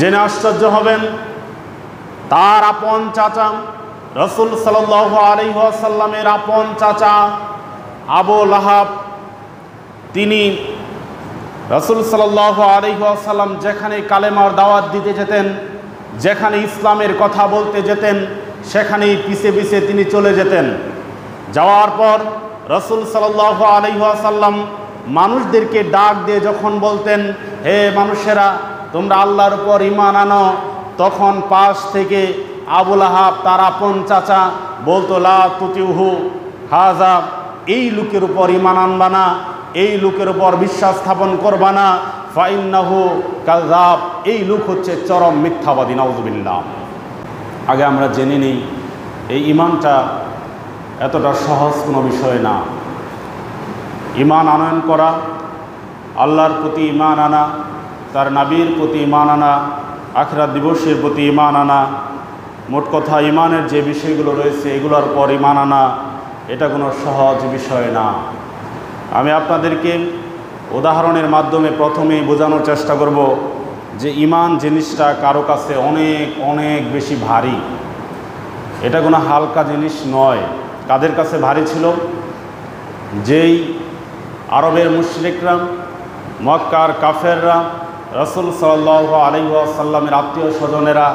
জেনে আশ্চর্য হবেন, তার আপন চাচা রাসূল সাল্লাল্লাহু আলাইহি ওয়াসাল্লামের আপন চাচা আবু লাহাব, তিনি রাসূল সাল্লাল্লাহু আলাইহি ওয়াসাল্লাম যেখানে কালেমার দাওয়াত দিতে যেতেন, যেখানে ইসলামের কথা বলতে যেতেন, সেখানেই পিছে পিছে তিনি চলে যেতেন। যাওয়ার পর রাসূল সাল্লাল্লাহু আলাইহি ওয়াসাল্লাম মানুষদেরকে ডাক দিয়ে যখন বলতেন, হে মানুষেরা, তোমরা আল্লাহর উপর ঈমান আনো, তখন পাশ থেকে আবু লাহাব তার আপন চাচা বলতো, লা তুতিউহু হাযা, এই লোকের উপর ঈমান আনবা না, এই লোকের উপর বিশ্বাস স্থাপন করবা না, ফাইন্নাহু কাযাব, এই লোক হচ্ছে চরম মিথ্যাবাদী, নাউযুবিল্লাহ। আগে আমরা জেনে নিই, এই ঈমানটা এতটা সহজ কোনো বিষয় না। ঈমান আনয়ন করা, আল্লাহর প্রতি ঈমান আনা, তার নবীর প্রতি ঈমান আনা, আখিরাত দিবসের প্রতি ঈমান আনা, মোট কথা ঈমানের যে বিষয়গুলো রয়েছে এগুলোর পর ঈমান আনা, এটা কোনো সহজ বিষয় না। আমি আপনাদেরকে উদাহরণের মাধ্যমে প্রথমেই বোঝানোর চেষ্টা করব যে ঈমান জিনিসটা কারো কাছে অনেক অনেক বেশি ভারী, এটা কোনো হালকা জিনিস নয়। কাদের কাছে ভারী ছিল? যেই আরবের মুশরিকরা, মক্কার কাফেররা, রাসূল সাল্লাল্লাহু আলাইহি ওয়াসাল্লামের আত্মীয় স্বজনেরা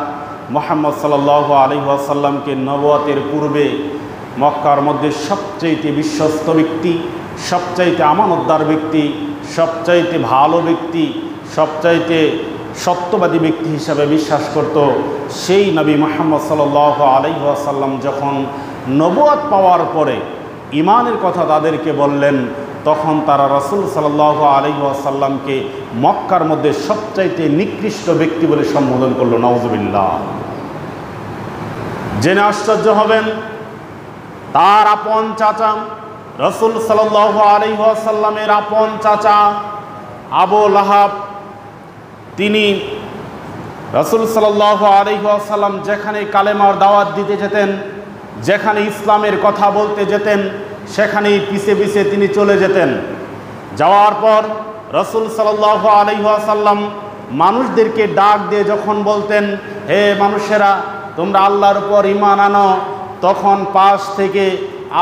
মুহাম্মদ সাল্লাল্লাহু আলাইহি ওয়াসাল্লামকে নবুয়তের পূর্বে মক্কার মধ্যে সবচাইতে বিশ্বস্ত ব্যক্তি, সবচাইতে আমানতদার ব্যক্তি, সবচাইতে ভালো ব্যক্তি, সবচাইতে সত্যবাদী ব্যক্তি হিসাবে বিশ্বাস করত। সেই নবী মুহাম্মদ সাল্লাল্লাহু আলাইহি ওয়াসাল্লাম যখন নবুয়ত পাওয়ার পরে ঈমানের কথা তাদেরকে বললেন, তখন তারা রাসূল সাল্লাল্লাহু আলাইহি ওয়াসাল্লামকে মক্কার মধ্যে সবচাইতে নিকৃষ্ট ব্যক্তি বলে সম্বোধন করলো, নাউযুবিল্লাহ। জেনে আশ্চর্য হবেন, তার আপন চাচা রাসূল সাল্লাল্লাহু আলাইহি ওয়াসাল্লামের আপন চাচা আবু লাহাব, তিনি রাসূল সাল্লাল্লাহু আলাইহি ওয়াসাল্লাম যেখানে কালেমার দাওয়াত দিতে যেতেন, যেখানে ইসলামের কথা বলতে যেতেন, সেখানেই পিছে পিছে তিনি চলে যেতেন। যাওয়ার পর রাসূল সাল্লাল্লাহু আলাইহি ওয়াসাল্লাম মানুষদেরকে ডাক দিয়ে যখন বলতেন, হে মানুষেরা, তোমরা আল্লাহর উপর ঈমান আনো, তখন পাশ থেকে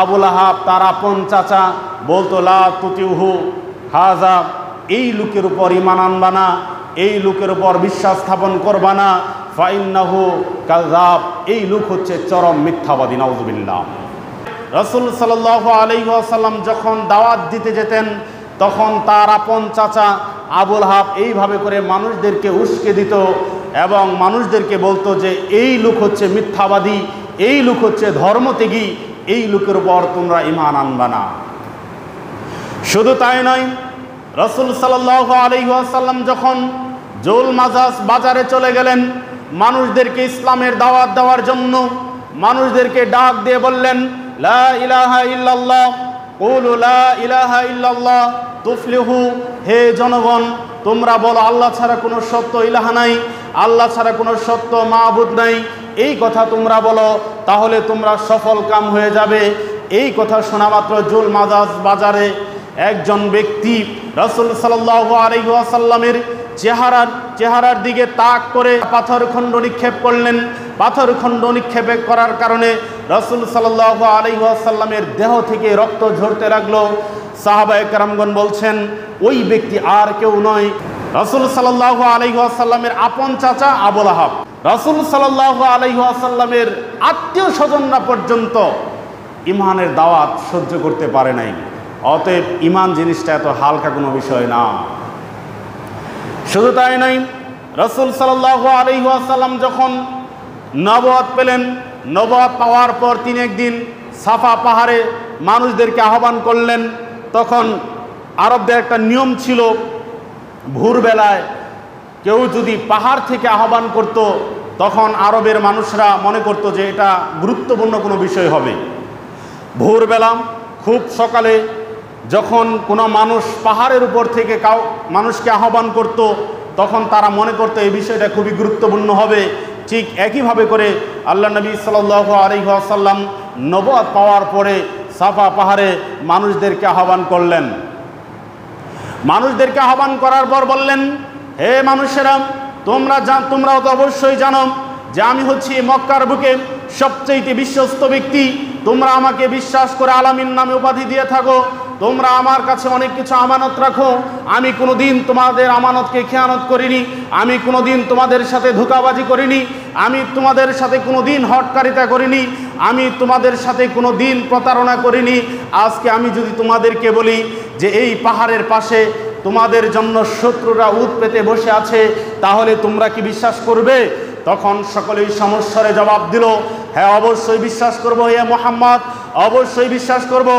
আবু লাহাব তার আপন চাচা বলতো, লা তুতিউহু হাযা, এই লোকের উপর ঈমান আনবা না, এই লোকের উপর বিশ্বাস স্থাপন করবা না, ফাইন্নাহু কাযাব, এই লোক হচ্ছে চরম মিথ্যাবাদী, নাউযুবিল্লাহ। রাসূল সাল্লাল্লাহু আলাইহি ওয়াসাল্লাম যখন দাওয়াত দিতে যেতেন, তখন তার আপন চাচা আবু লাহাব এইভাবে করে মানুষদেরকে উস্কে দিত এবং মানুষদেরকে বলতো যে এই লোক হচ্ছে মিথ্যাবাদী, এই লোক হচ্ছে ধর্মত্যাগী, এই লোকের উপর তোমরা ঈমান আনবা না। শুধু তাই নয়, রাসূল সাল্লাল্লাহু আলাইহি ওয়াসাল্লাম যখন জুল মাজাজ বাজারে চলে গেলেন মানুষদেরকে ইসলামের দাওয়াত দেওয়ার জন্য, মানুষদেরকে ডাক দিয়ে বললেন, লা ইলাহা ইল্লাল্লাহ, কুলু লা ইলাহা ইল্লাল্লাহ তুফলিহু, হে জনগণ, তোমরা বলো আল্লাহ ছাড়া কোনো সত্য ইলাহা নাই, আল্লাহ ছাড়া কোনো সত্য মাবুদ নাই, এই কথা তোমরা বলো, তাহলে তোমরা সফল কাম হয়ে যাবে। এই কথা শোনা মাত্র জুল মাজাজ বাজারে একজন ব্যক্তি রাসূল সাল্লাল্লাহু আলাইহি ওয়াসাল্লামের চেহারার দিকে তাক করে পাথরখণ্ড নিক্ষেপ করলেন। পাথরখণ্ড নিক্ষেপ করার কারণে রাসূল সাল্লাল্লাহু আলাইহি ওয়াসাল্লামের দেহ থেকে রক্ত ঝরতে লাগলো। সাহাবায়ে কেরামগণ বলছেন, ওই ব্যক্তি আর কেউ নয়, রাসূল সাল্লাল্লাহু আলাইহি ওয়াসাল্লামের আপন চাচা আবু লাহাব। রাসূল সাল্লাল্লাহু আলাইহি ওয়াসাল্লামের আত্মীয় স্বজনরা পর্যন্ত ঈমানের দাওয়াত সহ্য করতে পারে নাই। অতএব ঈমান জিনিসটা এত হালকা কোনো বিষয় না। শুধু তাই নয়, রাসূল সাল্লাল্লাহু আলাইহি ওয়াসাল্লাম যখন নবুয়ত পেলেন, নবুয়ত পাওয়ার পর তিনি একদিন সাফা পাহাড়ে মানুষদেরকে আহ্বান করলেন। তখন আরবদের একটা নিয়ম ছিল, ভোরবেলায় কেউ যদি পাহাড় থেকে আহ্বান করত, তখন আরবের মানুষরা মনে করত যে এটা গুরুত্বপূর্ণ কোনো বিষয় হবে। ভোরবেলা খুব সকালে যখন কোনো মানুষ পাহাড়ের উপর থেকে মানুষকে আহ্বান করত, তখন তারা মনে করতো এই বিষয়টা খুবই গুরুত্বপূর্ণ হবে। ঠিক একইভাবে করে আল্লাহ নবী সাল্লাল্লাহু আলাইহি ওয়াসাল্লাম নবুয়ত পাওয়ার পরে সাফা পাহাড়ে মানুষদেরকে আহ্বান করলেন। মানুষদেরকে আহ্বান করার পর বললেন, হে মানুষেরা, তোমরাও তো অবশ্যই জানো যে আমি হচ্ছি মক্কার বুকে সবচেয়ে বিশ্বস্ত ব্যক্তি। তোমরা আমাকে বিশ্বাস করে আলামিন নামে উপাধি দিয়ে থাকো। তোমরা আমার কাছে অনেক কিছু আমানত রাখো। আমি কোনোদিন তোমাদের আমানতকে খেয়ানত করিনি। আমি কোনোদিন তোমাদের সাথে ধোঁকাবাজি করিনি। আমি তোমাদের সাথে কোনোদিন হটকারিতা করিনি। আমি তোমাদের সাথে কোনোদিন প্রতারণা করিনি। আজকে আমি যদি তোমাদেরকে বলি যে এই পাহাড়ের পাশে তোমাদের জন্য শত্রুরা উৎ পেতে বসে আছে, তাহলে তোমরা কি বিশ্বাস করবে? তখন সকলেই সমস্বরে জবাব দিল, হ্যাঁ অবশ্যই বিশ্বাস করব হে মুহাম্মদ, অবশ্যই বিশ্বাস করব।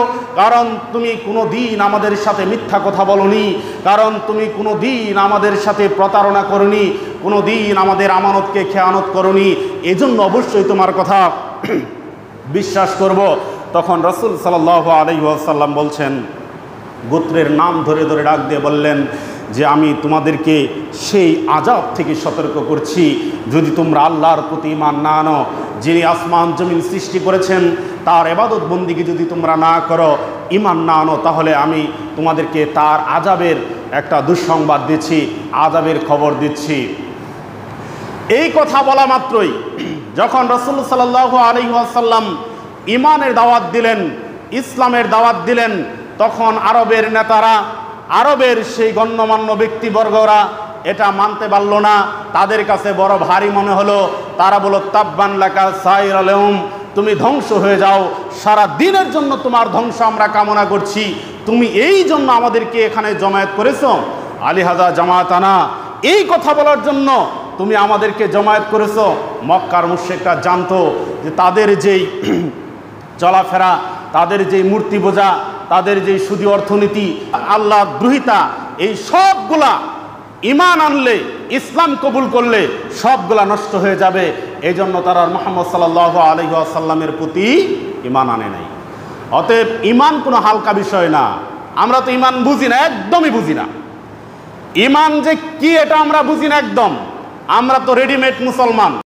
কারণ তুমি কোনো দিন আমাদের সাথে মিথ্যা কথা বলনি, কারণ তুমি কোনো দিন আমাদের সাথে প্রতারণা করনি, কোনো দিন আমাদের আমানতকে খেয়ানত করনি, এজন্য অবশ্যই তোমার কথা বিশ্বাস করব। তখন রাসূল সাল্লাল্লাহু আলাইহি ওয়াসাল্লাম বলছেন, গোত্রের নাম ধরে ধরে ডাক দিয়ে বললেন যে আমি তোমাদেরকে সেই আযাব থেকে সতর্ক করছি যদি তোমরা আল্লাহর প্রতি ঈমান না আনো, যিনি আসমান জমিন সৃষ্টি করেছেন তার ইবাদত বন্দেগী যদি তোমরা না করো, ঈমান না আনো, তাহলে আমি তোমাদেরকে তার আযাবের একটা দুঃসংবাদ দিচ্ছি, আযাবের খবর দিচ্ছি। এই কথা বলা মাত্রই যখন রাসূল সাল্লাল্লাহু আলাইহি ওয়াসাল্লাম ঈমানের দাওয়াত দিলেন, ইসলামের দাওয়াত দিলেন, তখন আরবের নেতারা, আরবের সেই গণ্যমান্য ব্যক্তিবর্গরা এটা মানতে পারল না। তাদের কাছে বড় ভারী মনে হলো। তারা বলল, তাব্বান লাকা সাইর আলহুম, তুমি ধ্বংস হয়ে যাও, সারা দিনের জন্য তোমার ধ্বংস আমরা কামনা করছি। তুমি এই জন্য আমাদেরকে এখানে জমায়েত করেছো, আলিহাজা জামাতানা, এই কথা বলার জন্য তুমি আমাদেরকে জমায়েত করেছো। মক্কার মুশরিকরা জানতো যে তাদের যেই চলাফেরা, তাদের যেই মূর্তি বোঝা, তাদের যেই সুদী অর্থনীতি, আল্লাহ দ্রোহিতা, এই সবগুলা ঈমান আনলে, ইসলাম কবুল করলে সবগুলা নষ্ট হয়ে যাবে। এই জন্য তারা মুহাম্মদ সাল্লাল্লাহু আলাইহি ওয়াসাল্লামের প্রতি ঈমান আনে নাই। অতএব ঈমান কোনো হালকা বিষয় না। আমরা তো ঈমান বুঝি না, একদমই বুঝি না। ঈমান যে কি এটা আমরা বুঝি না একদম। আমরা তো রেডিমেড মুসলমান।